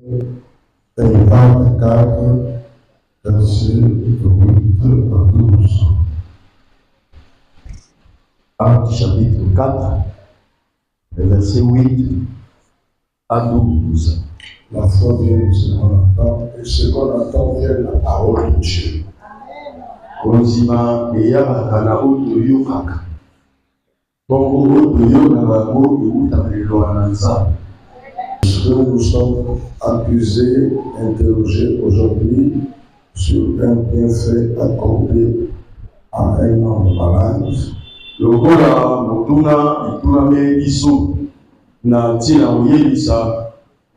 Et 24, verset 8 à 12. Actes chapitre 4, verset 8 à 12. La foi vient de ce qu'on entend, et ce qu'on entend vient de la parole de Dieu. Konzima eyabaka na oyo yokaka. Bongo oyo yoka bango ewutamilelwa na Nzambe. Nous sommes accusés, interrogés aujourd'hui sur un bienfait accordé à un homme malade. Lokola motuna ituname biso na ntina oyebisa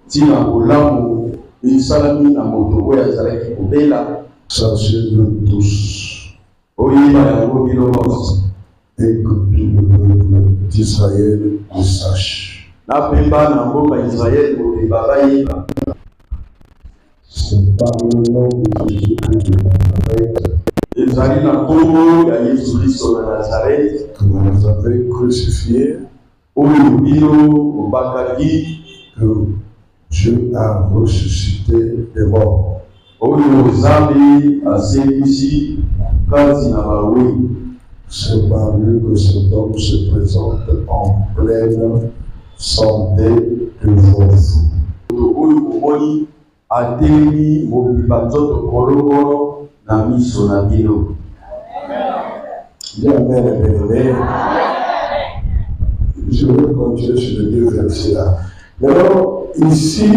ntina olamu esalami na moto oyo azalaki kobela. Sachez de tous Oyeba yango bino nyonso et que tout le peuple d'Israël le sache. napemba na mboka Israël koyeba bayeba. C'est par le nom de Jésus-Christ de Nazareth ezali na nkombo ya Yesu Kristo na Nazareth que vous nous avez crucifié, oyo bino obakaki, que Dieu a ressuscité des morts. oyo Nzambe asengisi kati na bawe. C'est par lui que cet homme se présente en pleine santé devant vous. Moto oyo omoni atelemi mobimba nzoto kolongolo na miso na bino. Bien, bien. Je vais continuer sur les deux versets-là. Alors, ici,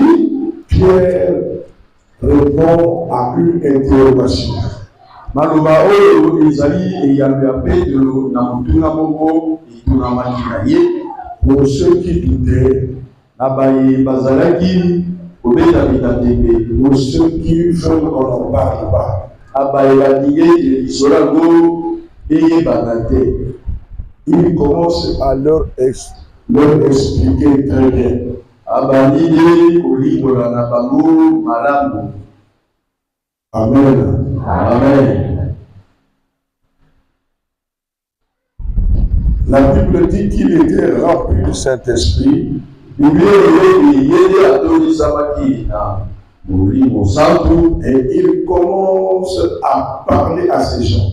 Pierre répond à une interrogation. Maloba oyo ezali eyambi ya Petro na motuna moko etunamaki na ye. Pour ceux qui doutaient, Na baye bazalaki kobeta bitatenge. pour ceux qui veulent qu'on n'en parle pas, Abaye balingi ete lisolo yango eyebana te. il commence à leur expliquer très bien. Abandi nde kolimbola na bango malamu. Amen. Amen. La Bible dit qu'il était rempli du Saint-Esprit Biblia oyebi yede atonisamaki na molimo santu et il commence à parler à ces gens.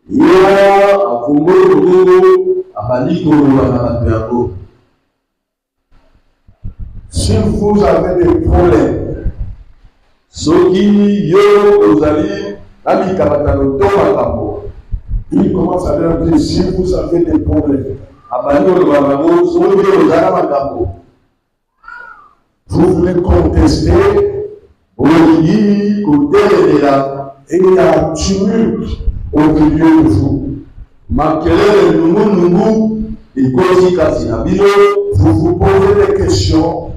ya afungoli bongo abandi koloba na bato yango. Si vous avez des problèmes, Soki yo ozali na mikamatano to makambo, il commence à leur dire, si vous avez des problèmes, abandi koloba bango soki ozala makambo vous voulez contester, olingi kotelelela et il y a un tumulte au milieu de vous. makelele nungunungu ekosi kasi na bino. Vous vous posez des questions,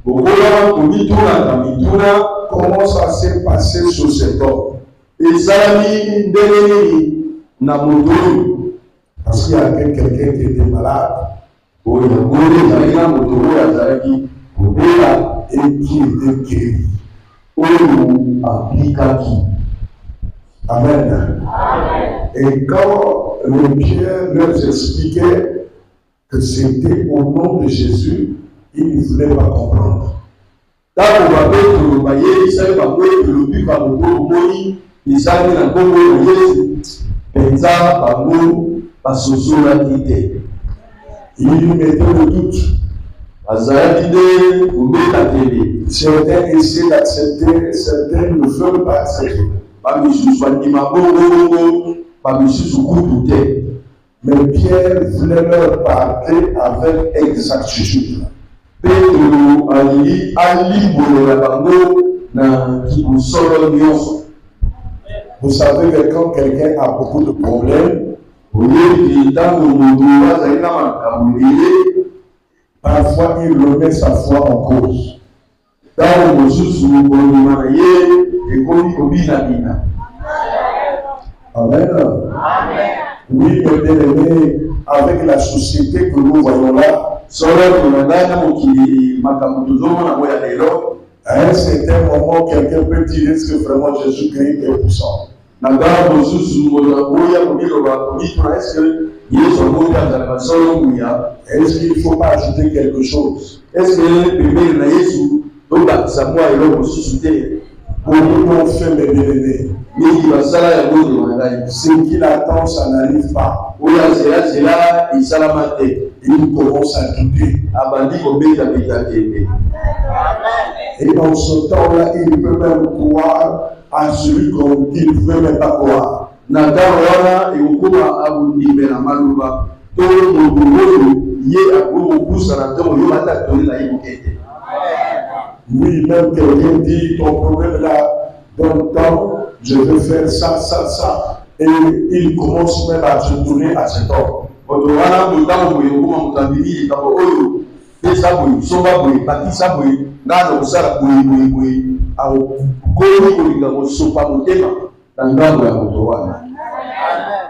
Bokola komituna na mituna comment ça s'est passé sur cet homme? ezalami ndenge nini na moto oyo. Parce qu'il y avait quelqu'un qui était malade Oyo yango ezalaki na moto oyo azalaki kobela et qui était guéri. oyo aplikaki. Amen. Et quand le Pierre leur expliquait que c'était au nom de Jésus, ils ne voulaient pas comprendre. Ntango bapetro bayebisaki bango ete lobika moto omoni ezali na nkombo ya Yesu, mpenza bango basosolaki te. Ils mettaient le doute. Bazalaki nde kobeta tele. Certains essaient d'accepter, certains ne veulent pas accepter. Bamisusu bandima bongo, bamisusu kutu te. Mais Pierre voulait leur parler avec exactitude. Petro alingi alimbolela bango na kibosolo nyonso. Vous savez que quand quelqu'un a beaucoup de problèmes, Oyebi ntango moto azali na makambo ebele, parfois il remet sa foi en cause. ntango mosusu kondima na ye ekomi kobinabina. Amen. Oui, mes bien-aimés, avec la société que nous voyons là, Solo tunadai na mokili makambo tozomona ngo ya lelo, à un certain moment, quelqu'un peut dire est-ce que vraiment Jésus-Christ est puissant? na ntango mosusu moto akoya kobiloba komituna eske Yesu akoki azalaka solo nguya. Est-ce qu'il ne faut pas ajouter quelque chose? Eske pembeni na Yesu Donc, ça moi et l'homme sous-souté. Beaucoup l'ont fait, mes bien-aimés. Mais il va ça là, il va ce qu'il attend, ça n'arrive pas. Oui, c'est là, il s'est la maté. Il commence à douter. Et dans ce temps-là, il peut même croire à celui qu'il ne pouvait même pas croire. Oui, même quelqu'un dit, ton problème là, dans le temps, je veux faire ça, ça, ça. Et il commence même à se tourner à cet homme.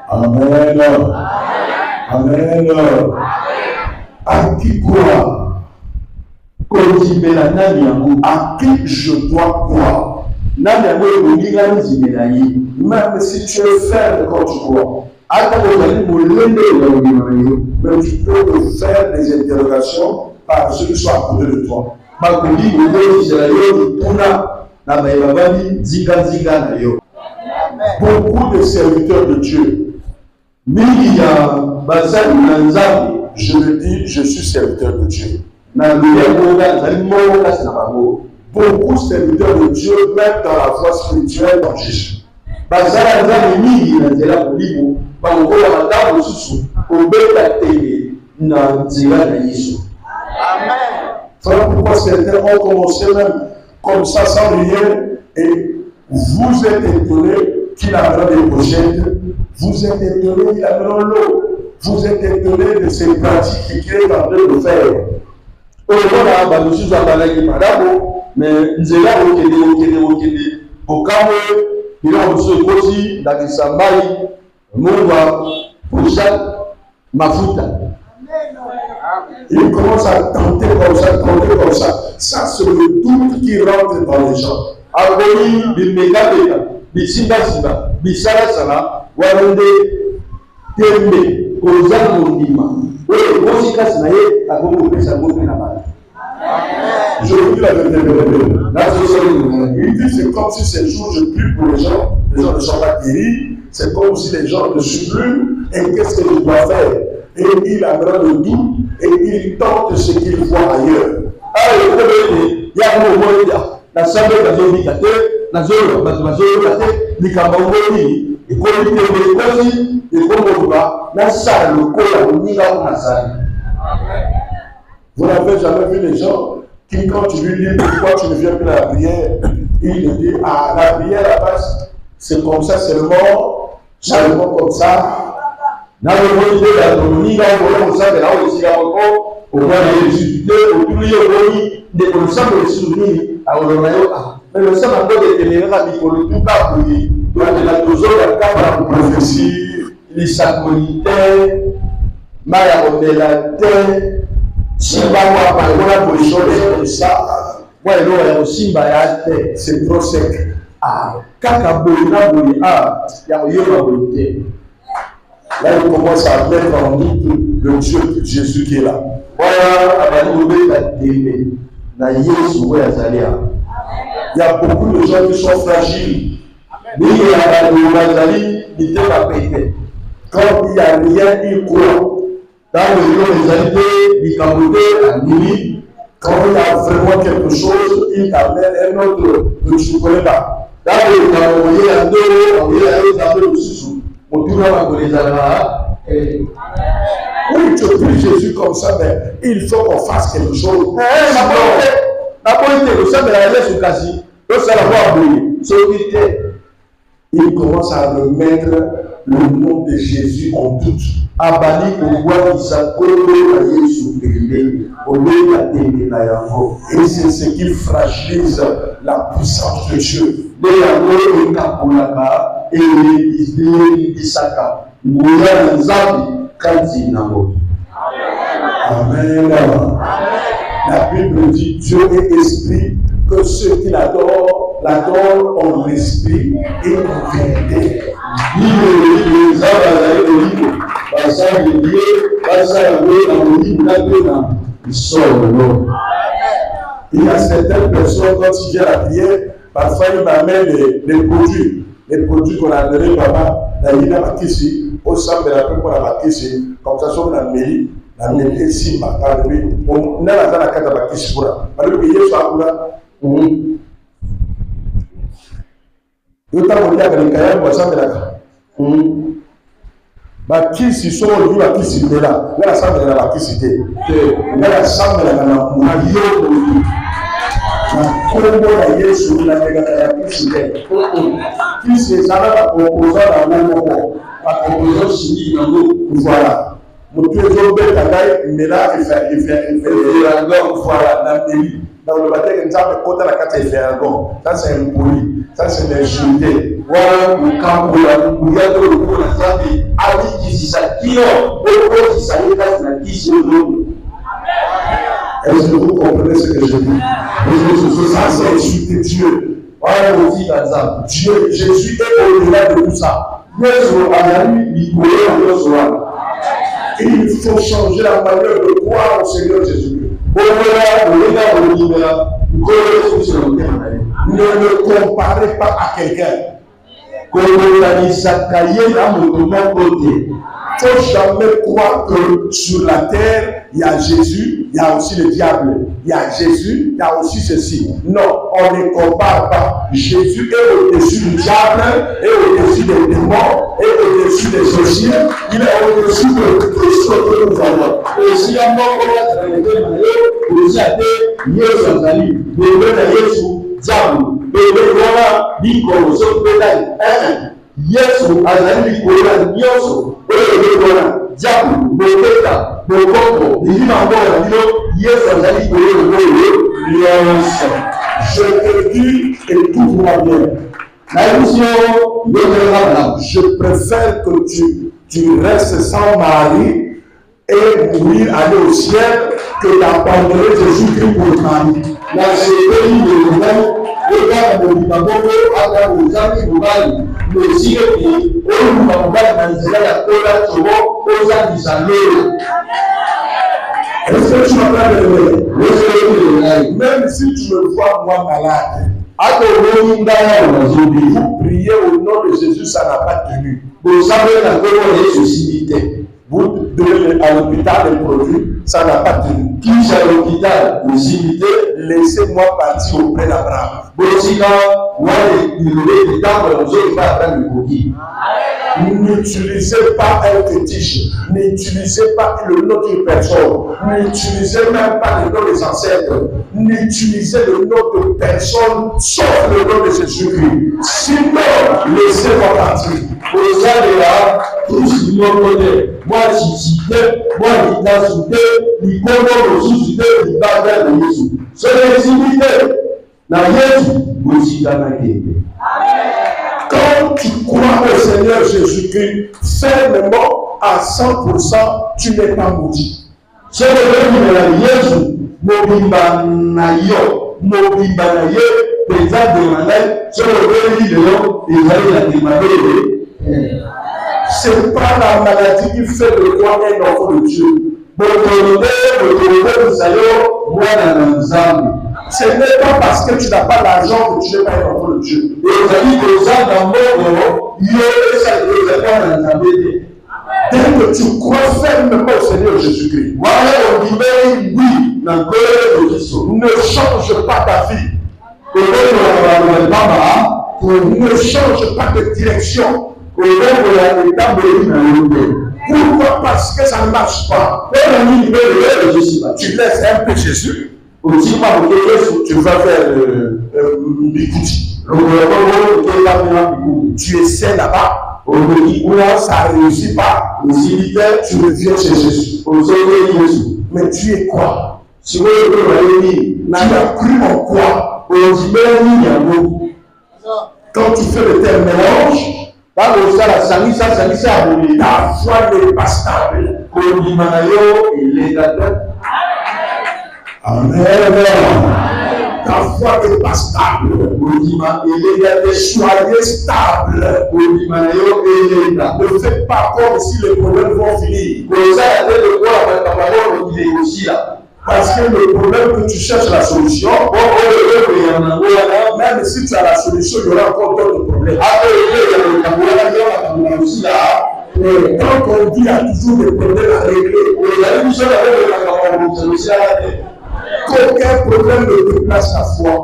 Amen. Amen. À qui croire? À qui je dois croire? Même si tu es faible quand tu crois. Mais tu peux te faire des interrogations par ceux qui sont à côté de toi. Beaucoup de serviteurs de Dieu. Je le dis, je suis serviteur de Dieu. Beaucoup de serviteurs de Dieu, même dans la voie spirituelle, dans Jésus. Voilà pourquoi certains ont commencé même comme ça, sans rien, et vous êtes étonné qu'il amène des pochettes, vous êtes étonné qu'il amène l'eau, vous êtes étonné de ces pratiques qu'il est en train de faire. Mais nzela okende okamwe bila osokosi ndakisambai Mungu pusha mafuta. Il commence à tenter comme ça. Ça, c'est le doute qui rentre dans les gens. Aboni bimegabeka bisimba bisala warende tembe kozango ndima we mosika sinaye akongo pesa ngope na bali. Je vous dis la vérité. Il dit c'est comme si ces jours je prie pour les gens ne sont pas guéris, c'est comme si les gens ne suivent plus, et qu'est-ce que je dois faire? Et il amène le doute et il tente ce qu'il voit ailleurs. Vous n'avez jamais vu les gens qui, quand tu lui dis pourquoi tu ne viens plus à la prière, il te dit, ah, la prière, la passe, c'est comme ça seulement comme ça. C'est trop sec. Là, il commence à mettre en doute le Dieu de Jésus qui est là. Il y a beaucoup de gens qui sont fragiles. Quand il n'y a rien, ils croient. Quand il y a vraiment quelque chose, il t'amène un autre que tu ne connais pas. Oui, tu pries Jésus comme ça, mais il faut qu'on fasse quelque chose. Il commence à remettre le nom de Jésus en doute. Et c'est ce qui fragilise la puissance de Dieu. Amen. La Bible dit Dieu est esprit, que ceux qui l'adorent en esprit et en vérité. Il y a certaines personnes, quand ils viennent à la prière, parfois ils m'amènent les produits. Les produits qu'on a donnés, papa, il y a marqué ici, au centre de la paix, qu'on a marqué ici, comme ça, sur la mairie ici, on a la carte à marquer ici pour là. Alors que hier soir, là, il y a un peu de cahier, on va s'en mettre bakisi soko olobi bakisi ndela nga nasambela na bakisi te nga nasambelaka na yo na kombo na yesu namekaka ya kisi te kisi ezalaka bakompoza na ngo moko bakompoza chimiki nango voilà motu ezobeta ngai mbela eferagon voilà na mbeli na oloba teke nzambe kota na kati ya eferagon ça c'est impoli ça c'est l'insulté wana kokambola nguya to lokolo na nzambe abikisisa kino okokisa ye kasi na kisi oyo. Est-ce que vous comprenez ce que je dis? Ça c'est insulter Dieu. Voilà aussi par exemple. Dieu, Jésus est au-delà de tout ça. Il faut changer la manière de croire au Seigneur Jésus-Christ. Ne le comparez pas à quelqu'un. Il ne faut jamais croire que sur la terre, il y a Jésus, il y a aussi le diable. Il y a Jésus, il y a aussi ceci. Non, on ne compare pas. Jésus est au-dessus du diable, est au-dessus des démons, est au-dessus des sorciers. Il est au-dessus de tout ce que nous avons. Et si on a Yesu azali likolo nyonso oyo ekona diable boketa bokoko bilima ngona bino Yesu azali likolo nyonso. Je te dis et tout va bien. Je préfère que tu restes sans mari et mourir aller au ciel que d'abandonner Jésus-Christ pour le mari. La série de l'homme regarde le Bible à aux amis mobile. Le ciel qui est mobile dans la cola souvent aux amis à l'eau. Est-ce que tu m'entends de même si tu me vois moi malade, vous priez au nom de Jésus, ça n'a pas tenu. Vous savez la colonne suscité. Vous donnez à l'hôpital les produits, ça n'a pas tenu. Qui est à l'hôpital, possibilité, laissez-moi partir auprès d'Abraham. N'utilisez pas un fétiche, n'utilisez pas le nom d'une personne, n'utilisez même pas le nom des ancêtres, n'utilisez le nom de personne sauf le nom de Jésus-Christ. Sinon, laissez-moi partir. Vous allez là, tous ils me connaissent. Moi, je suis moi, je suis il comprend le sous-cité, il va vers le Jésus. C'est l'eximité. La Jésus, vous y allez. Quand tu crois au Seigneur Jésus-Christ, fermement à 100%, tu n'es pas maudit. C'est le nom de Jésus. Mobimba na yo, présent de Manel, sur le vélo, ils allaient la demander. C'est pas la maladie qui fait de toi un enfant de Dieu. Ce n'est pas parce que tu n'as pas l'argent que tu n'es pas un enfant de Dieu. Dès que tu crois fermement au Seigneur Jésus-Christ, ne change pas ta vie. Ne change pas de direction. Pourquoi? Parce que ça ne marche pas. Tu laisses un peu Jésus. Tu vas faire Bikouti. Tu essaies là-bas. Ça ne réussit pas. Tu reviens chez Jésus. Mais tu es quoi? Tu as cru en quoi? Quand tu fais le tel mélange, ta foi n'est pas stable. Amen. Ta foi n'est pas stable. Soyez stable. Ne faites pas comme si les problèmes vont finir. Parce que le problème que tu cherches la solution, même si tu as la solution, il y aura encore d'autres problèmes. Quand on dit qu'il y a toujours des problèmes à régler, qu'aucun problème ne déplace la foi.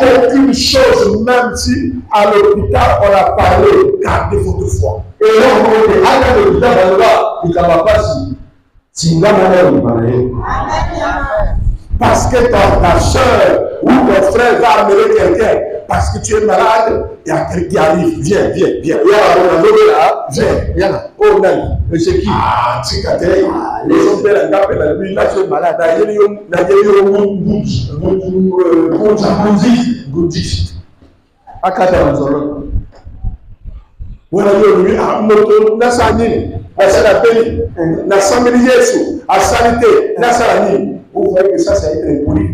Aucune chose, même si à l'hôpital on a parlé, gardez votre foi. Et parce que ta soeur ou ton frère va amener quelqu'un, parce que tu es malade, il y a quelqu'un qui arrive. Viens. Viens. Oh non. Mais c'est qui? C'est Katei. Les autres, là, tu es malade. Bouddhiste. Voilà, lui, à moto, na sanini, à sanapeli, na samedi Yesu, à sanité, na sanini. Vous voyez que ça a été impoli.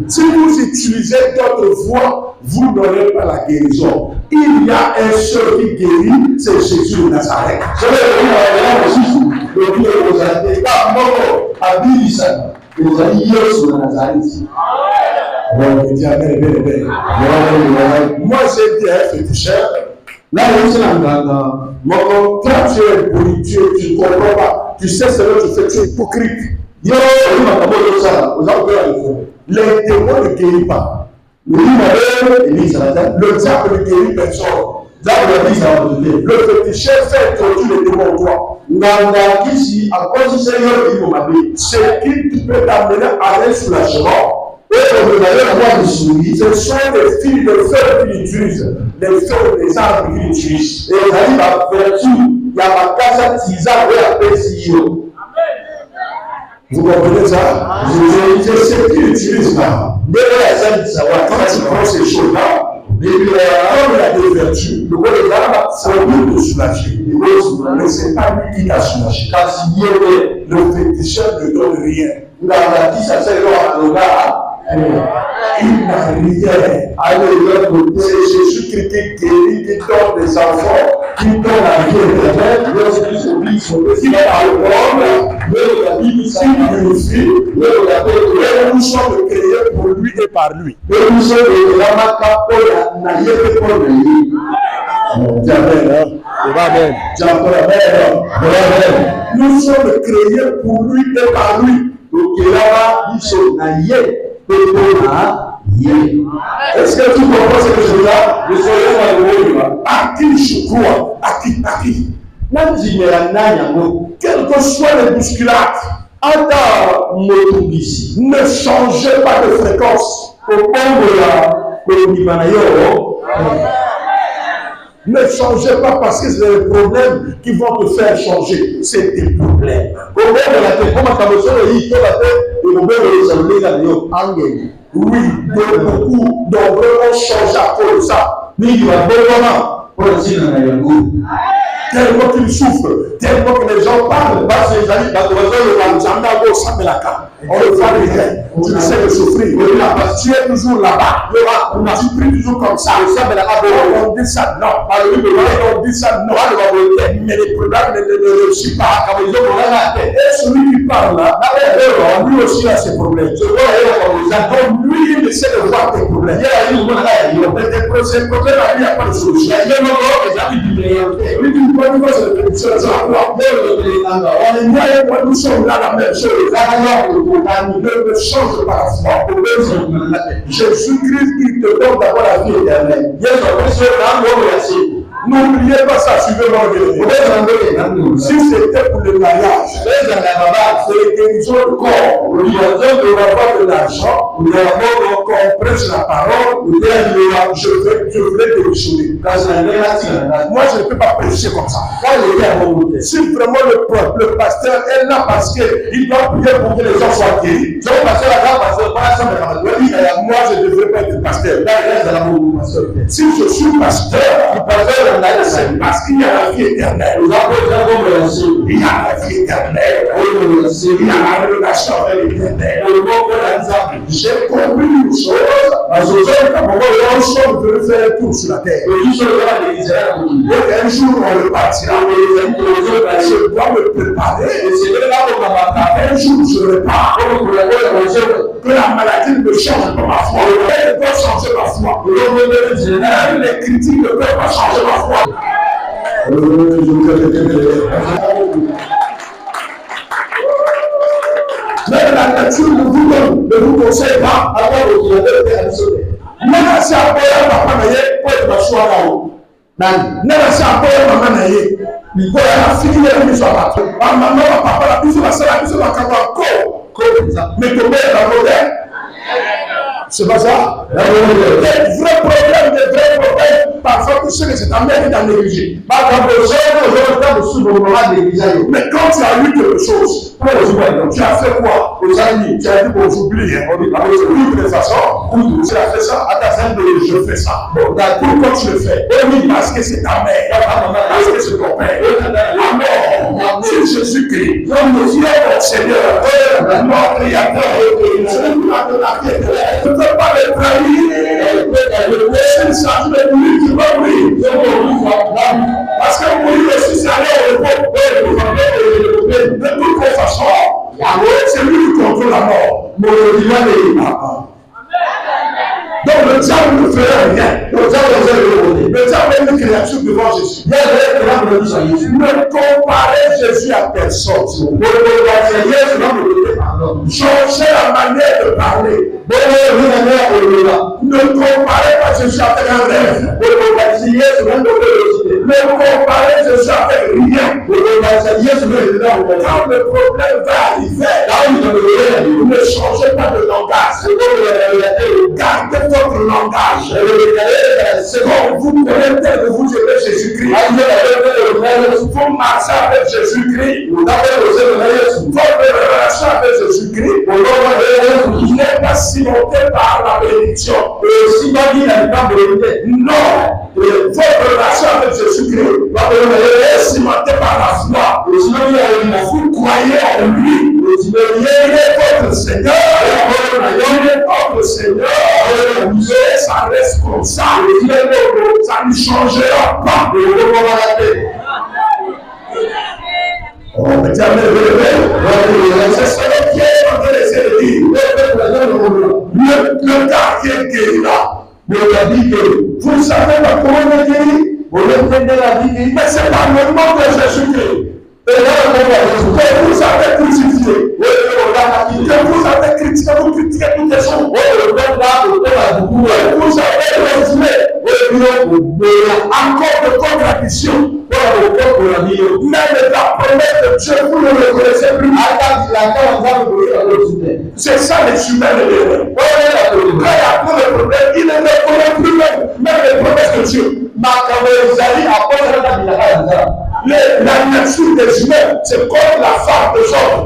Si vous utilisez d'autres voies, vous n'aurez pas la guérison. Il y a un seul qui guérit, c'est Jésus de Nazareth. Moi, j'ai dit un féticheur. Là, quand tu es politique, tu ne comprends pas. Tu sais ce que tu fais, tu es hypocrite. Les démons ne guérissent pas. Le diable ne guérit personne. Le féticheur fait introduire les démons en toi. Ce qui peut t'amener à un soulagement. Ce sont les filles, les feux qu'ils utilisent, les feux, les arbres qu'ils utilisent. Et ils arrivent à faire tout. Il y a ma casa tisa et à Pesio. Vous comprenez ça? C'est ce qu'ils utilisent là. Quand tu prends ces choses-là, comme il y a des vertus, le bon des armes, c'est lui de soulager. Mais ce n'est pas lui qui l'a soulagé. Le féticheur ne donne rien. Il n'a rien. C'est Jésus-Christ qui guérit, qui donne des enfants, qui donne la vie éternelle. Nous sommes créés pour lui et par lui. Nous sommes créés pour lui et par lui. Est-ce que tu comprends ce que je veux dire? À qui je crois? À qui? Quelles que soient les bousculades, ne changez pas de fréquence. Ne changez pas parce que c'est des problèmes qui vont te faire changer. C'est des problèmes. Oui, beaucoup nombreux ont changé à cause de ça. Tellement qu'ils souffrent, tellement que les gens parlent. On le voit rien. Tu sais de souffrir. Tu es toujours là-bas. Tu pries toujours comme ça. On dit ça, non. On dit ça, non. Mais les problèmes ne réussissent pas. Et celui qui parle là, lui aussi a ses problèmes. Donc lui, il essaie de voir tes problèmes. Mais tes problèmes, il n'y a pas de solution. Nous sommes là la même chose. Ne change pas la foi. Jésus-Christ, il te donne d'abord la vie éternelle. N'oubliez pas ça, suivez-moi. Si c'était pour le mariage, c'est les guérisons du corps. Nous n'avons pas de l'argent, nous avons compris la parole, je voulais démissionner. Moi, je ne peux pas prêcher comme ça. Si vraiment le pasteur est là parce qu'il doit prier pour que les gens soient guéris, moi, je ne devrais pas être pasteur. Si je suis pasteur, c'est parce qu'il y a la vie éternelle. Il y a la vie éternelle. Il y a la relation avec l'éternel. J'ai compris une chose. L'homme veut faire un tour sur la terre. Et un jour, on repartira. Je dois me préparer. Un jour, je repars. Que la maladie ne me change pas ma foi. Elle ne doit changer ma foi. Les critiques ne peuvent pas changer ma foi. Même la nature ne vous conseille pas avoir le même si à quoi papa naye pour être choix là-haut. Même si à quoi maman naye, il faut la fille de mise à battre. Maman, papa, la puce va faire la puce va cavoir encore. Mais ton père va voler. C'est pas ça. Les vrais problèmes, parfois tu sais que c'est ta mère qui t'a négligé. Mais quand tu as eu quelque chose, tu as fait quoi? Tu as dit bon, j'oublie. De toute façon, tu as fait ça, à ta scène de je fais ça. Pourquoi tu le fais? Parce que c'est ta mère, parce que c'est ton père. Amen. C'est Jésus-Christ, notre Seigneur, notre Créateur. Je ne peux pas le trahir. C'est le changement de lui qui va mourir. Parce que mourir aussi, c'est aller au repos. De toute façon, c'est lui qui contrôle la mort. Donc le diable ne ferait rien. Le diable est une créature devant Jésus. Ne comparez Jésus à personne. Changez la manière de parler. Ne comparez pas Jésus avec un rêve. Ne comparez Jésus avec rien. Quand le problème va arriver, ne changez pas de langage. Gardez votre langage. C'est comme vous connaissez que vous aimez Jésus-Christ. Vous marchez avec Jésus-Christ. Votre relation avec Jésus-Christ n'est pas cimentée par la bénédiction. Non. Votre relation avec Jésus-Christ est cimentée par la foi. Vous croyez en lui. Il est votre Seigneur. Il est votre Seigneur. Ça reste comme ça. Ça ne changera pas. Oh, mais jamais c'est ce que Dieu est en train d'essayer de dire. Le gars qui est guéri là, vous ne savez pas comment il est guéri. Mais c'est pas le nom de Jésus-Christ. Que vous avez crucifié, que vous avez critiqué, vous critiquez toutes les choses. Vous avez résumé encore de contradictions. Même la promesse de Dieu, vous ne le connaissez plus. C'est ça les humains de Dieu. Quand il y a plus de problème, il ne connaît plus même les promesses de Dieu. La nature des humains, c'est comme la femme de Job.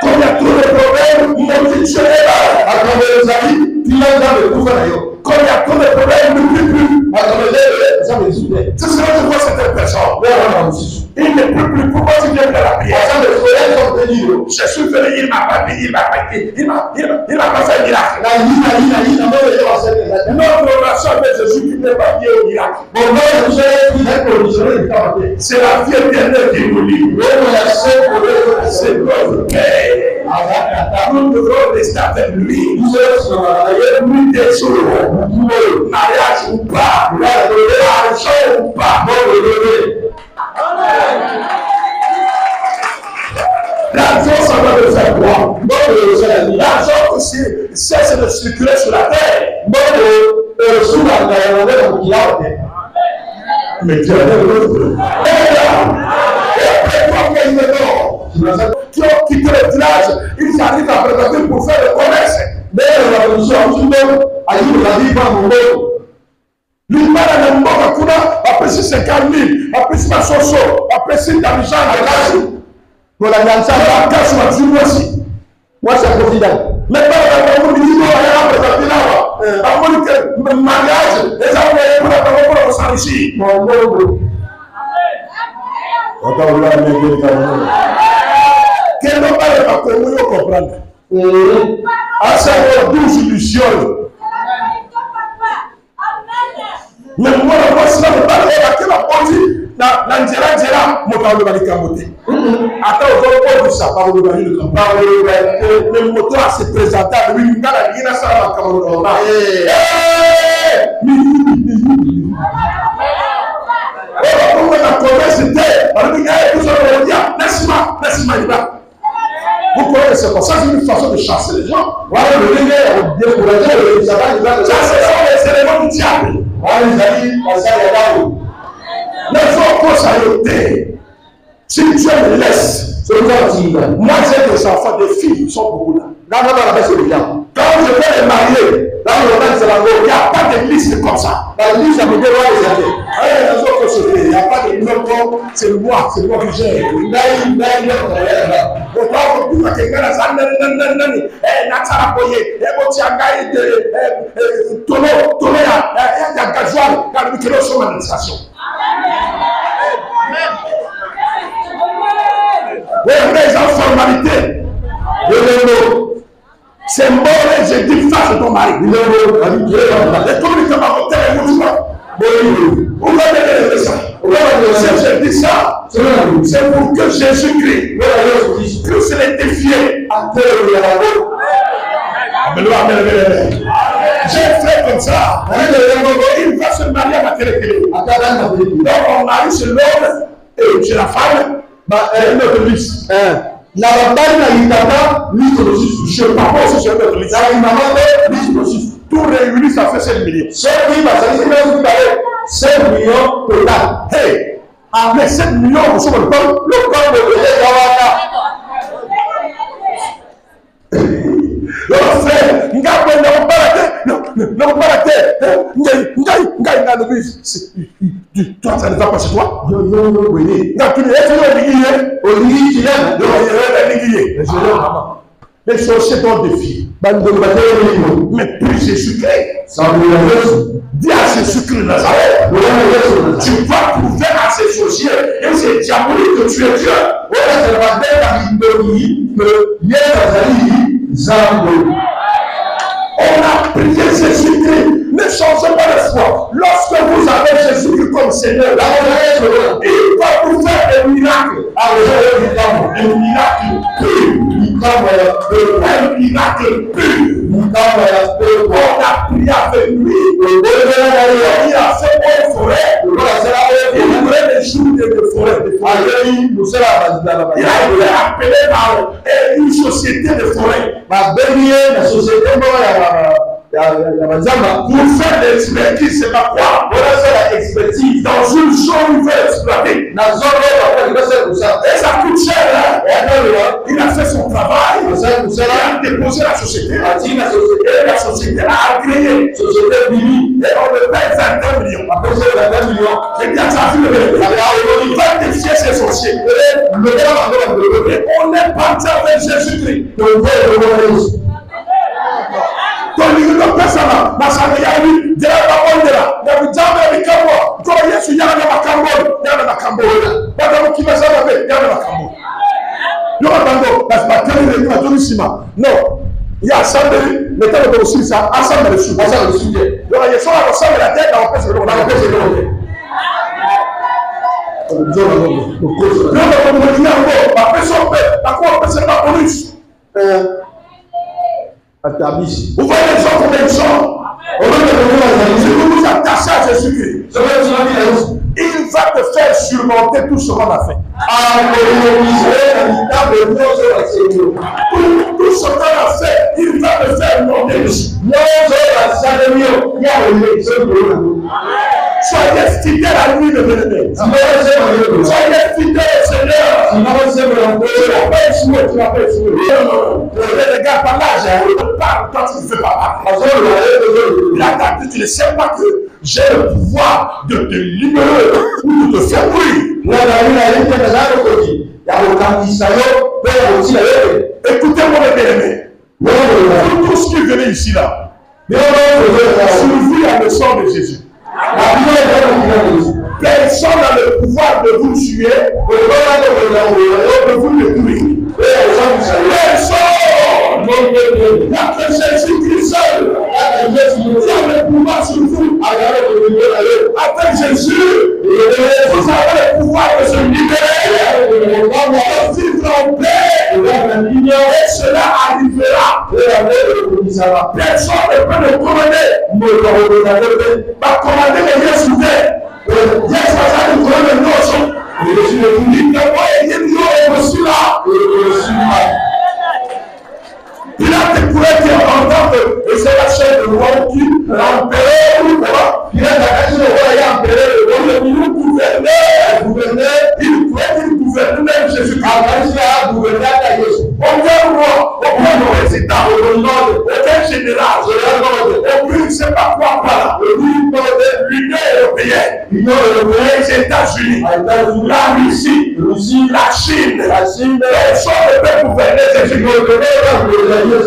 Quand il y a tous les problèmes, il a dit Dieu est là. Quand il y a tous les problèmes, il ne peut plus. C'est ce que je vois cette personne. Il ne peut plus. Pourquoi tu viens de la prière? Je suis venu, il m'a pas dit, il m'a pas fait un miracle. Notre relation avec Jésus qui n'est pas liée au miracle. C'est la vie éternelle qui nous lie. C'est notre Père. Nous devons rester avec lui. Nuit des jours, mariage ou pas, argent ou pas. L'argent, ça va le faire quoi? L'argent aussi cesse de circuler sur la terre. Mais Dieu est heureux. Qui ont quitté le village, ils arrivent à présenter pour faire le commerce. L'Imana na mboka kuna apesi 50 000, apesi masoso, apesi d'argent à l'âge. Pour la danse, on va casser ma vie aussi. Moi, c'est profitable. Mais pas la communauté, on va présenter là-bas. La communauté, le mariage, les amis, pour s'enrichir. Quel nom va comprendre? À ça, douze du ciel. Mais moi, je ne sais pas que la police, la Ndjera, mon parole va les camoter. Attends, on va ça, par le moteur s'est présenté à lui, il a dit, il a ça, on a commencé, vous connaissez comme ça, c'est une façon de chasser les gens. Voilà le délai, décourager, ça c'est les éléments du diable. Mais il faut que ça ait. Si tu me laisses, moi j'ai des enfants, des filles, ils sont beaucoup là. Quand je vais les marier, il n'y a pas de liste comme ça. La liste, ça me dévoile les affaires. Il n'y a pas de numéro, c'est moi qui gère. Les formalités. C'est mort et j'ai dit face à ton mari. Les communicateurs j'ai dit ça, c'est pour que Jésus-Christ puisse les défier. J'ai fait comme ça. Il va se marier à la télé. Donc on mari c'est l'homme et c'est la femme. Elle est notre liste. La bataille n'a eu pas liste. Je parle aussi sur notre liste. Tout réuni, ça fait 7 millions. 7 millions total. Hey! Mais 7 millions, vous savez le corps de le frère, toi, ça ne va pas chez toi. Les sorciers t'ont défié. Mais plus Jésus-Christ. Dis à Jésus-Christ de Nazareth. Tu vas prouver à ces sorciers et ces diaboliques que tu es Dieu. On a prié Jésus-Christ. Ne changez pas de foi. Lorsque vous avez Jésus-Christ comme Seigneur, il va vous faire un miracle. Un miracle pur. Un miracle pur. On a prié avec lui. Il a fait une forêt. Il ouvrait des jours de forêt. Il a été appelé par une société de forêt. Pour faire des expertises, c'est pas quoi? Dans une zone où il veut exploiter. Et ça coûte cher. Il a fait son travail. Il a déposé la société. Et la société a agréé. Et on le paye 21 millions. Et bien, ça a vu il va défier ses sorciers. On est parti avec Jésus-Christ. Non, il y a assemblé, mettez-le aussi ça, assemblé le sous. Il y a soit ensemble la tête, on peut se le vous voyez les gens comme ils sont. Si vous vous attachez à Jésus-Christ, il va te faire surmonter tout ce qu'on a fait. Tout ce qu'on a fait, il va te faire monter. Soyez fidèles à lui, le bien-aimé. Soyez fidèles au Seigneur. Tu n'as pas échoué, tu n'as pas échoué. Regarde par l'âge, on parle quand tu ne fais pas parler. Là, tu ne sais pas que j'ai le pouvoir de te libérer ou de te faire bruit. Écoutez-moi, les bien-aimés. Vous tous qui venez ici, là, suivez la leçon de Jésus. Personne n'a le pouvoir de vous tuer, de vous détruire. Personne. Il n'y a que Jésus-Christ seul. Il y a le pouvoir sur vous. Avec Jésus, vous avez le pouvoir de se libérer, de vivre en paix, et cela arrivera. Personne ne peut le commander. Va commander les Jésus. Yes, Pilate pouvait dire en tant que c'est la chaîne de roi qui l'empereur ou quoi. Pilate a dit le roi est empereur, il gouvernait, il gouvernait même Jésus-Christ. Aucun roi, aucun président, aucun général, aucun je ne sais pas quoi par l'Union européenne, les États-Unis, la Russie, la Chine, personne ne peut gouverner Jésus-Christ.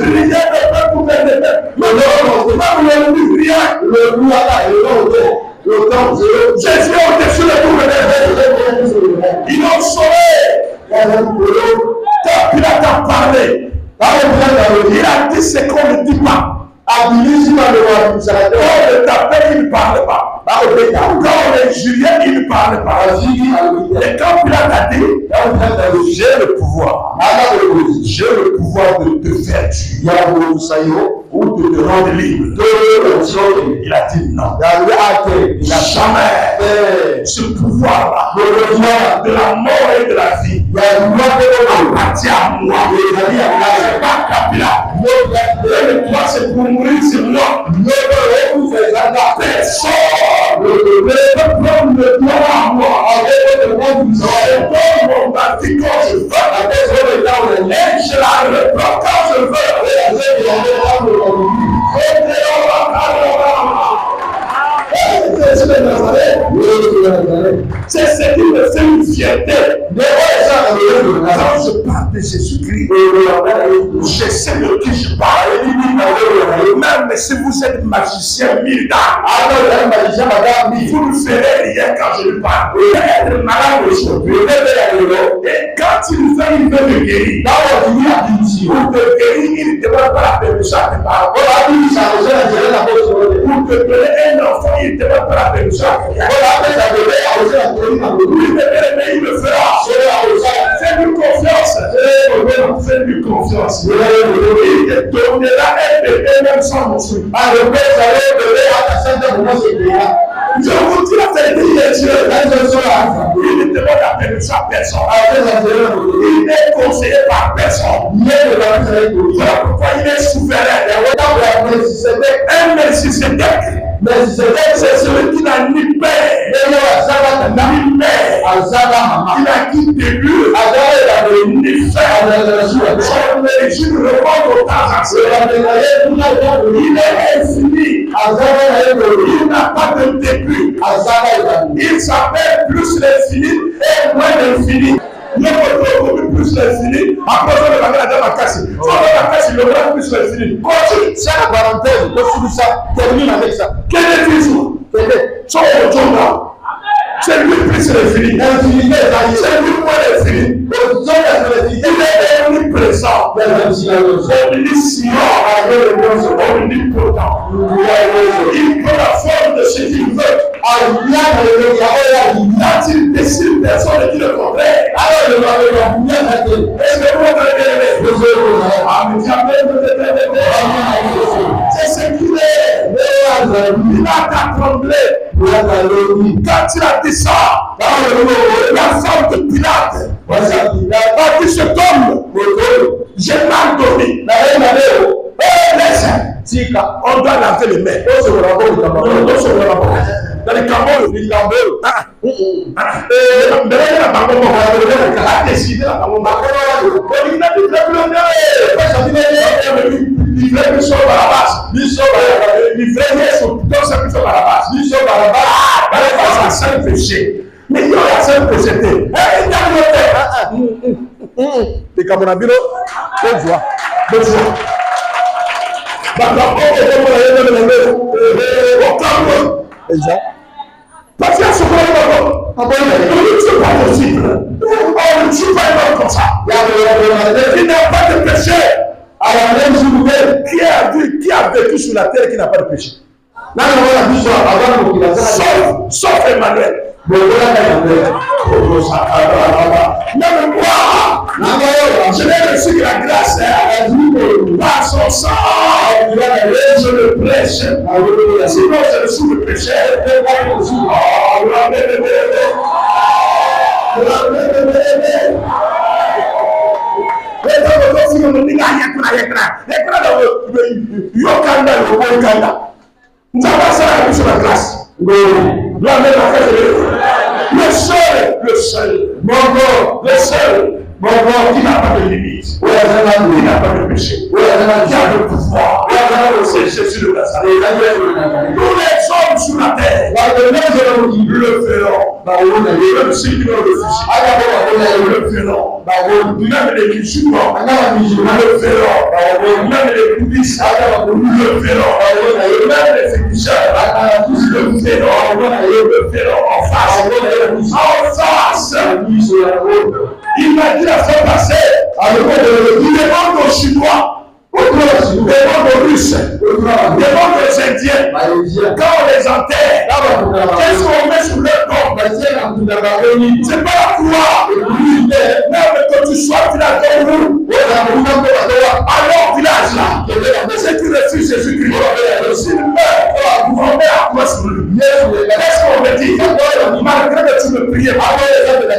Rien ne peut gouverner. Rien. Jésus est au-dessus de tout. Ils l'ont sauvé. Quand Pilate a parlé, il a dit ce qu'on ne dit pas. Quand on le tapait, il ne parle pas. Quand on le jurait, il ne parle pas. Et quand Pilate a dit, j'ai le pouvoir. J'ai le pouvoir de te faire tuer ou de te rendre libre. Il a dit non. Il n'a jamais ce pouvoir-là de la mort et de la vie appartient à moi. C'est pas Pilate. Le droit c'est pour mourir sur moi. Personne ne peut prendre le droit à moi. Je donne mon bâti quand je veux. Et je la reprends quand je veux. C'est ce qui me fait une fierté. Quand je parle de Jésus-Christ, je sais de qui je parle. Même si vous êtes magicien militaire, vous ne ferez rien quand je lui parle. Vous êtes malade aujourd'hui. Et quand il veut me guérir. Pour te guérir, il ne demande pas la permission à tes parents. Pour te donner un enfant, il ne demande pas la permission à tes parents. Il me fera. Fais-lui confiance. Fais-lui confiance. Il te donnera un bébé même sans mon souhait. Je vous dis la vérité, il est Dieu. Il ne demande la permission à personne. Il n'est conseillé par personne. Voilà pourquoi il est souverain. Un Melchisédek, c'est celui qui n'a ni père, ni mère. Il a qui début, ni frère. Son origine remonte au temps ancien. Il est infini. Il n'a pas de début. Il s'appelle plus l'infini et moins l'infini. Le mot plus l'infini, après ça, le bagage de la casse. La casse, le bagage plus l'infini. Continue. C'est la parenthèse. Termine avec ça. Quel est le jour? C'est lui plus l'infini. C'est lui moins l'infini. Il est omniprésent. Omniscient. Omnipotent. Il prend la forme de ce qu'il veut. Quand il décide, personne ne dit le contraire. Est-ce que vous c'est ce qu'il est. Il a qu'à trembler. Quand il a dit ça, la femme de Pilate a dit cet homme, j'ai mal donné. On doit laver les mains. Dans les cameaux, il a décidé la mais il y a 5 procédés. Les Camonabino, bonne joie. Exact. Parce qu'il y a ce qu'on C'est pas possible. On ne tue pas un homme comme ça. Il n'a pas de péché. Qui a vécu sur la terre qui n'a pas de péché? Sauf Emmanuel. Même moi, je l'ai reçu la grâce par son sang. Je le prêche. Sinon, je le suis le péché. Qui n'a pas de limite, qui n'a pas de péché, qui a le pouvoir, c'est Jésus de Nazareth. Tous les hommes sur la terre le feront. Même ceux qui ont refusé le feront. Même les musulmans le feront. Même les bouddhistes le feront. Même les féticheurs le feront en face. En face. Il m'a dit la fois passée, il demande aux Chinois, il demande aux Russes, il demande aux Indiens, quand on les enterre, qu'est-ce qu'on met sur leur corps? C'est pas la croix. Même que tu sois village où, alors village là, c'est tu refuses Jésus-Christ. S'il meurt, on met à quoi sur lui? Qu'est-ce qu'on me dit? Malgré que tu me priais,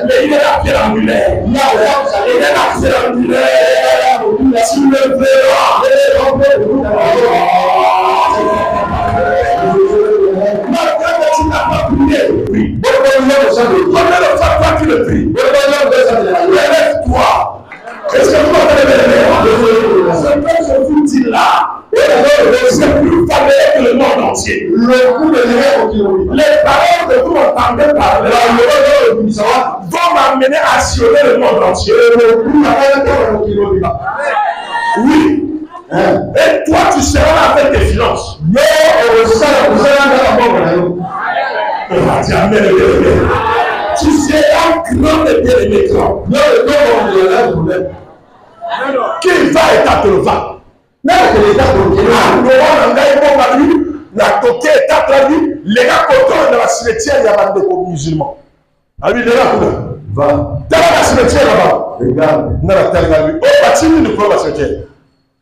mais il est la pierre angulaire. Il est la pierre angulaire. Tu le verras. Malgré que tu n'as pas prié, oui. Combien de fois toi tu le pries? Lève-toi. Est-ce que vous avez ce que je vous dis là, c'est plus fameux que le monde entier. Les paroles que vous entendez parler vont m'amener à sillonner le monde entier. Oui. Et toi, tu seras là avec tes finances. Tu seras grand et bien-aimé grand. Qui va et t'attendra? La côté traduit, les gars côté dans la cimetière, il y a des musulmans. Ah oui, les gars, va. Dans la cimetière là-bas. Regarde. Dans la terre, lui. Oh, bâtiment ne peut pas se dire.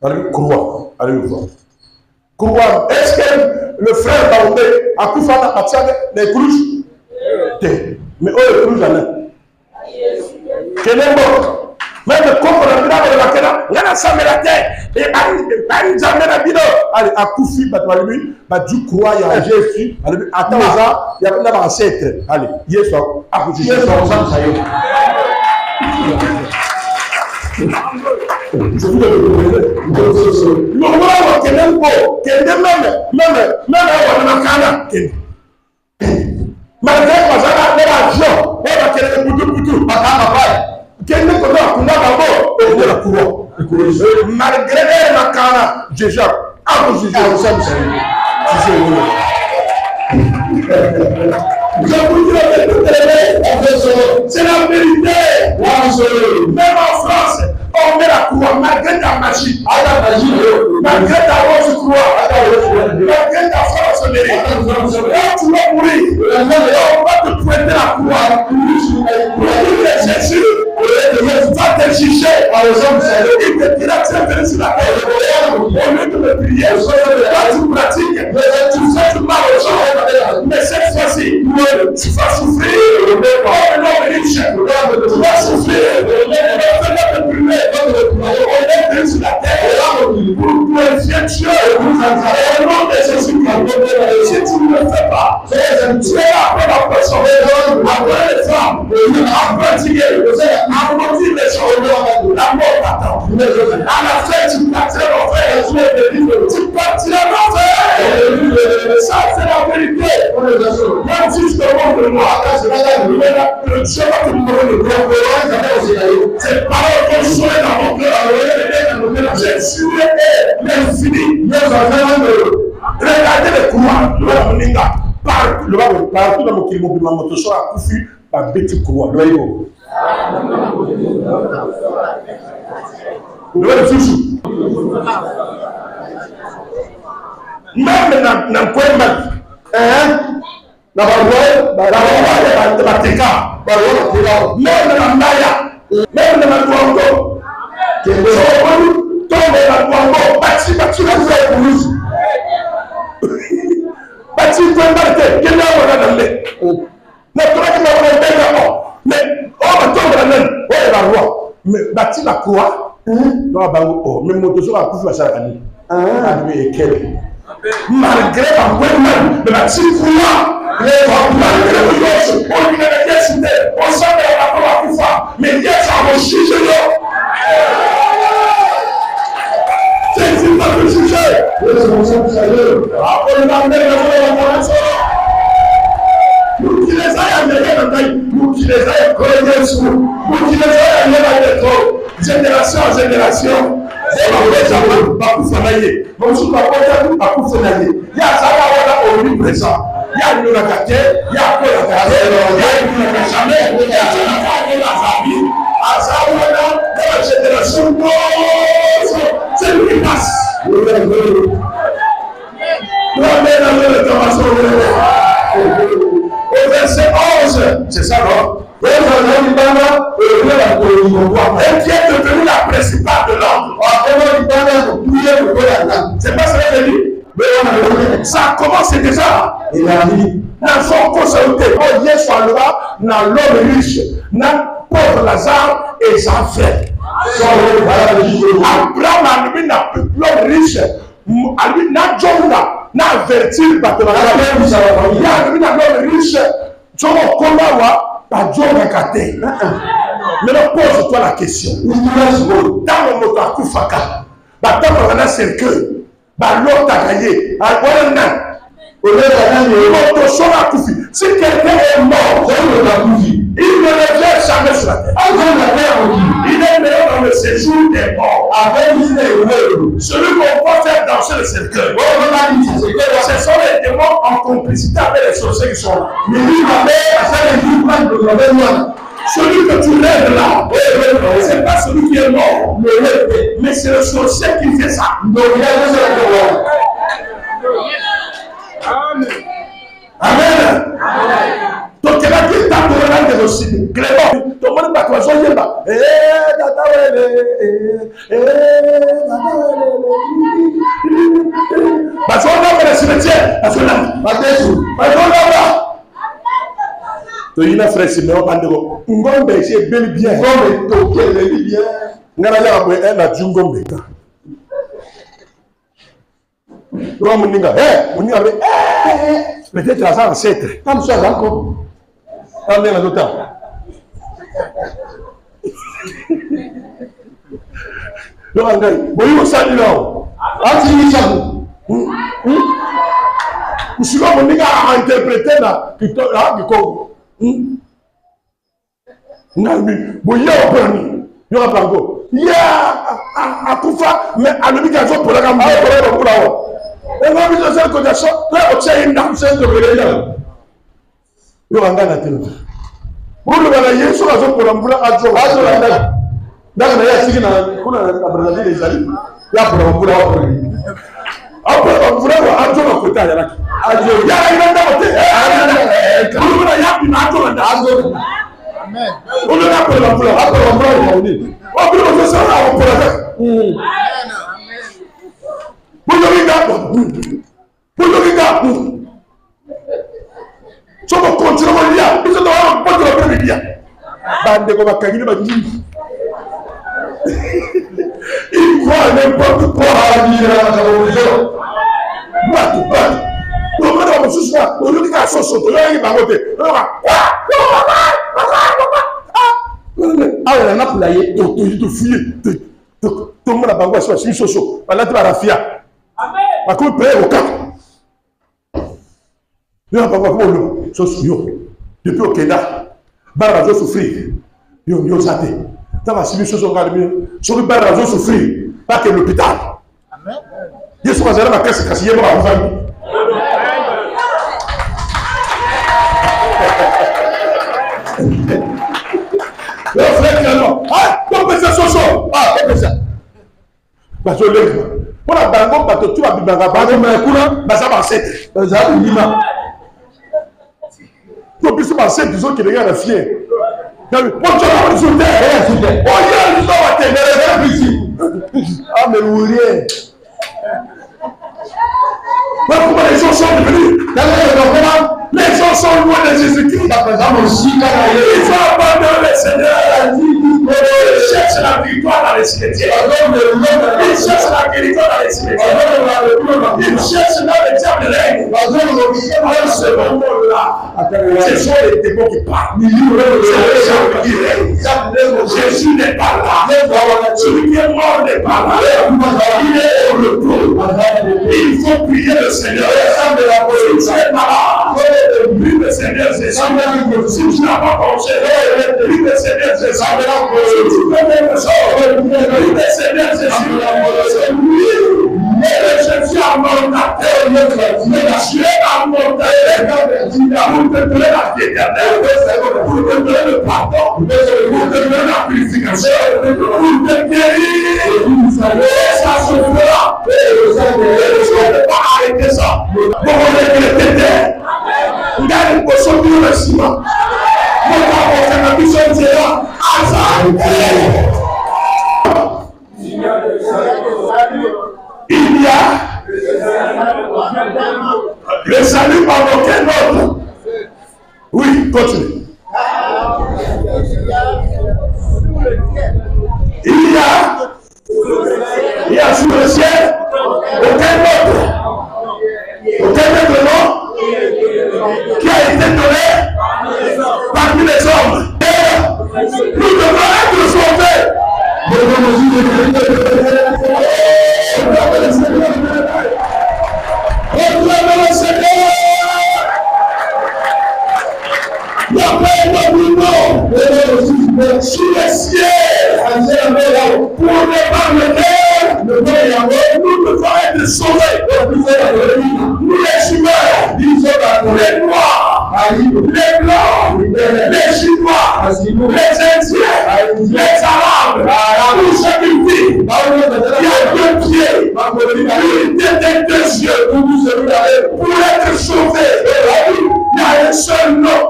Allez, croix. Allez, voir. Croix. Est-ce que le frère Baoumé a pu faire la partie des cruches? Mais oh, les cruches, j'en ai. Quel est mort? Même le corps de la terre, il y a ça, mais la terre, et il jamais la bidon. Allez, à Koufi, lui, du croix, il y a Jésus, attends, il y a un ancêtre. Allez, il y a à Koufi, il y a je vous le malgré la cara, Jésus a vous c'est la vérité. Même en France, on met la croix malgré ta magie, malgré ta rose croix, malgré ta force mérite. Quand tu vas mourir, on va te pointer la croix. Jésus va te juger. Il te dira que tu es venu sur la terre. Au lieu de me prier, quand tu pratiques, tu fais du mal aux gens. Mais cette fois-ci, tu vas souffrir. Tu vas souffrir. On est venu sur la terre pour glorifier Dieu. Au nom de Jésus-Christ, si tu ne le fais pas, tu es après la personne, après les femmes, après Dieu, à maudire les gens, la mort t'attend. À la fin, tu partiras l'enfer. Tu partiras l'enfer. Ça, c'est la vérité. Même si je te montre le noir, Dieu va te montrer le blanc. Ces paroles vont sonner dans mon cœur. Jésus est l'infini. Regardez les courants, partout Le bas partout dans mon kilomètre, ma moto soit à Koufi, par petit croix. Le voyez-vous. Le voyez toujours. Même dans le coin, même dans Maya, même dans la Douango, bâti la police. Bâti le point d'arrêt, quel est le roi? Mais on va tomber la même, on va voir. Mais bâti la croix, même mon dossier va couper ça à l'année. Malgré la bonne de la petite croix, malgré le yos, on lui a décidé, on s'en est à la croix, mais Dieu s'en va juger. C'est pas le sujet. Nous qui les ayons, nous qui les ayons collés sous, nous qui les ayons génération en génération. C'est pas pour travailler. Donc, si tu vas pas pour travailler, il y a ça là au présent. Il y a une localité, il y a un peu de carrière, il y a une jamais, il y a la famille. À ça, dans la génération, c'est lui qui passe. Au verset 11, c'est ça, non? Et qui est devenu la principale de l'ordre. C'est pas ça que je dis. Ça commence déjà. Il a dit, dans son conseil, Dieu soit là, dans l'homme riche, dans pauvre Lazare et sa frère. Abraham a lui l'homme riche, a lui n'a Jonah, n'a averti le patron. Il a lui l'homme riche, Jonah Komawa. Maintenant, pose-toi la question. Dans le mot à Koufaka, dans le cercueil, l'autre a gagné. Si quelqu'un est mort, il ne revient jamais sur la terre. Il est meilleur dans le séjour des morts. Celui qu'on peut faire danser le cercueil. Ce sont les démons en complicité avec les sorciers qui sont là. Celui que tu lèves là, ce n'est pas celui qui est mort, mais c'est le sorcier qui fait ça. Amen. Donc, il a dit ta tournée de aussi. Clément, ton monde pas toi, soyez là. Parce qu'on a fait le cimetière. Parce qu'on a Toyina frère Siméon Bandego. Ngombe c'est bel bien. Ngombe toke bel bien. Ngala abwe na jungombe ka. Toi muninga, muninga peut-être à ça ancêtre. Comme ça encore. Quand même d'autant. Le angai, boyo sali là. Ati ni chabu. Usiba muninga a interpréter na Congo. Nami, boya opani, yora pango. Ya, akufa, mais alobi kazo pour la campagne pour la haut. Et moi, je sais que ça, là, tu as une dame, c'est de l'élève. Yora ngana tenu. Pour le balayer, sur la zone pour l'embouler à Joe, à Joe, dans la Yassine, on a abordé les amis, là pour l'embouler à Joe. Après, on voulait voir Joe à côté, à Joe. Il y a une dame, Amen. On ne l'a pas l'emploi, après l'emploi, on dit. On peut le faire, on peut le faire. Pour le regard, tu vas continuer à lire, tu dois pas te le dire. Bande de Bakagine, il croit n'importe quoi à dire à la religion. Comment ce soir, on lui dit qu'à son saut, il va voter. Ah, on a playé, tu fouilles, tout le monde a pas sur une soso. On a la fia. Amen. Par contre, paye au cap. Il n'y a pas de soso. Depuis au Kenya, Barazo souffrir. Yo zaté. T'as ma civile soso galmi. Sur le Barazo souffrir. Pas que l'hôpital. Amen. Yesu va zéro ma caisse cassée, moi, on va. Le frère qui a non. Ah, comment c'est ça? Ah, comment ça? Parce que le pour la banque, parce que tu vas bien rabattre, mais pour ça va s'être. Ça va lima. Tu peux pas s'être disons qu'il regarde la fière. Bon, tu vas le soutenir. Oh, il y a une fois à te ici. Ah, mais vous rien. Comment les gens sont devenus? Les gens sont loin de Jésus-Christ. Ils ont abandonné le Seigneur. Ils cherchent la victoire dans les cimetières. Ils cherchent la victoire dans les cimetières. Ils cherchent dans les diables règnes. À ce moment-là, ce sont les démons qui parlent. C'est les gens qui règnent. Jésus n'est pas là. Celui qui est mort n'est pas là. Il est au repos. Il faut prier le Seigneur. Si tu es malade, prie le Seigneur Jésus. Si tu n'as pas pensé, prie le Seigneur Jésus. Si tu veux quelque chose, prie le Seigneur Jésus. C'est lui. Et Jésus a mandaté. Tu es à mandater pour te donner la vie éternelle, pour te donner le pardon, pour te donner la purification, pour te guérir. Et ça se fera. Et je ne vais pas arrêter ça. Pour regretter. Regarde une potion de le ciment. Mon papa, c'est ma mission de là. Il y a le salut par aucun autre. Oui, continue. Il y a sous le ciel aucun autre. Aucun autre nom qui a été donné parmi les hommes. Nous devons être sauvés. Acclamez le Seigneur. Il n'y a pas de nom sous les cieux pour ne pas le faire. Nous devons être sauvés. Nous les humains, les noirs, les blancs, les chinois, les indiens, les arabes, tous ceux qui vivent, il y a deux pieds, une tête et deux yeux pour être sauvés. Il y a un seul nom,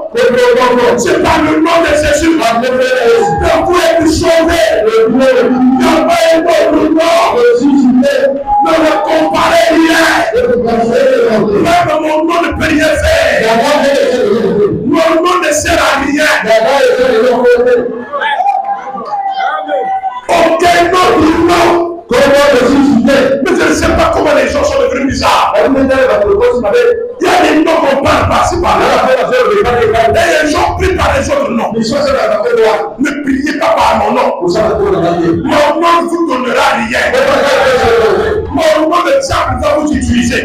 c'est pas le nom de Jésus. Donc pour être sauvé, il n'y a pas un autre nom. Ne me comparez rien. Même mon nom ne peut rien faire. Mon nom ne sert à rien. Aucun autre nom. Mais je ne sais pas comment les gens sont devenus bizarres. Il y a des noms qu'on parle par-ci par-là. Et les gens prient par les autres noms. Ne priez pas par mon nom. Mon nom ne vous donnera rien. Mon nom de diable va vous utiliser.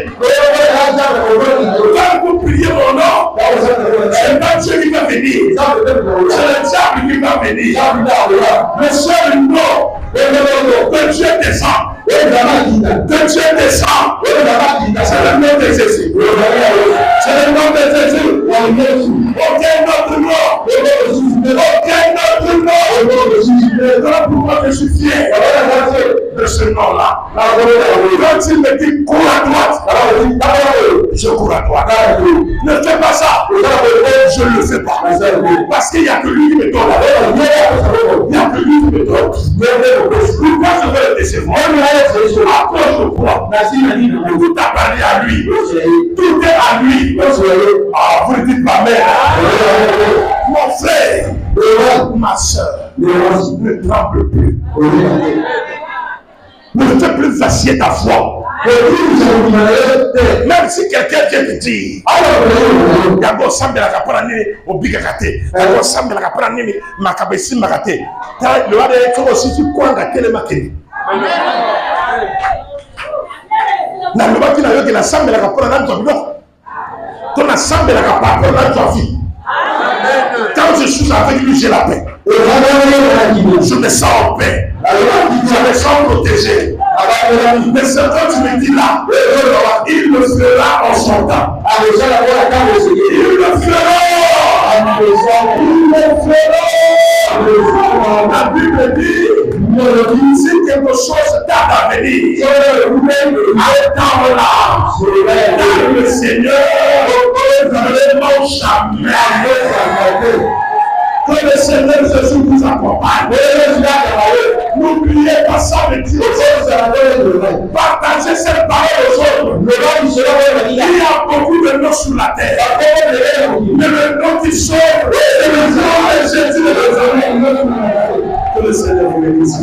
Quand vous priez mon nom, c'est pas Dieu qui va venir. C'est le diable qui va venir. Le seul nom que Dieu descend. Que Dieu descend. C'est le nom de Jésus. C'est le nom de Jésus. Aucun autre nom. Aucun autre nom. Voilà pourquoi je suis fier de ce nom-là. Quand il me dit cours à droite, je cours à droite. Ne fais pas ça. Je ne le fais pas. Parce qu'il n'y a que lui qui me donne. Il n'y a que lui qui me donne. Pourquoi je veux le décevoir? Après je crois. Tout appartient à lui. Tout est à lui. Ah, vous ne dites pas mère. Mon frère, ma soeur, ne tremble plus. Ne fais plus vaciller ta foi. Même si quelqu'un vient te dire, Yago Sam de la Capanani, Obigakate, Yago Sam de la Capanani, Makabesi Makate, le roi de Koro, si tu crois à quel makeni. Na le baki na yo que la Sam de la Capanani, ton Sam de la Capanani, quand je suis avec lui, j'ai la paix. Je me sens en paix. Je me sens protégé. Mais ce que tu me dis là, il le fera en son temps. Il le fera. venir. Attends-la. Car le Seigneur ne mange jamais. Que le Seigneur Jésus vous accompagne. N'oubliez pas ça de dire aux autres. Partagez cette parole aux autres. Il y a beaucoup de noms sur la terre. Mais le nom qui sauve, c'est le nom de Jésus de Nazareth. Que le Seigneur vous bénisse.